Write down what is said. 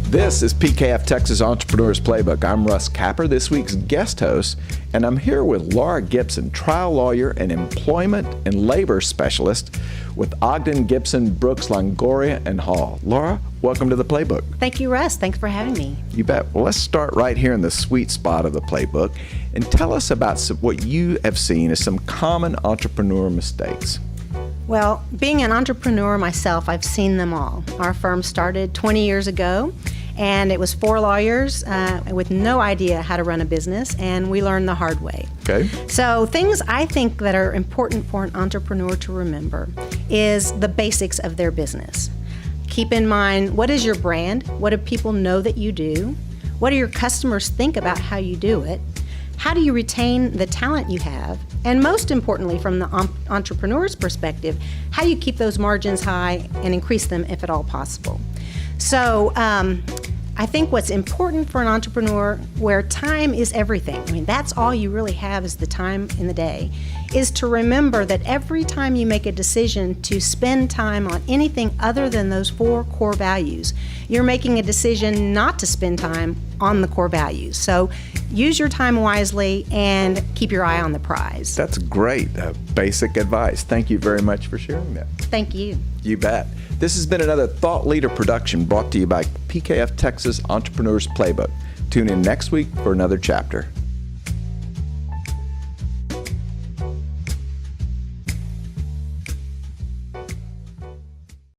This is PKF Texas Entrepreneurs Playbook. I'm Russ Capper, this week's guest host, and I'm here with Laura Gibson, trial lawyer and employment and labor specialist with Ogden, Gibson, Broocks, Longoria Hall. Laura, welcome to the Playbook. Thank you, Russ. Thanks for having me. You bet. Well, let's start right here in the sweet spot of the Playbook and tell us about what you have seen as some common entrepreneur mistakes. Well, being an entrepreneur myself, I've seen them all. Our firm started 20 years ago, and it was 4 lawyers with no idea how to run a business, and we learned the hard way. Okay. So things I think that are important for an entrepreneur to remember is the basics of their business. Keep in mind, what is your brand? What do people know that you do? What do your customers think about how you do it? How do you retain the talent you have? And most importantly, from the entrepreneur's perspective, how do you keep those margins high and increase them if at all possible? So I think what's important for an entrepreneur, where time is everything, I mean, that's all you really have is the time in the day, is to remember that every time you make a decision to spend time on anything other than those 4 core values, you're making a decision not to spend time on the core values. So use your time wisely and keep your eye on the prize. That's great. Basic advice. Thank you very much for sharing that. Thank you. You bet. This has been another Thought Leader production brought to you by PKF Texas Entrepreneurs Playbook. Tune in next week for another chapter.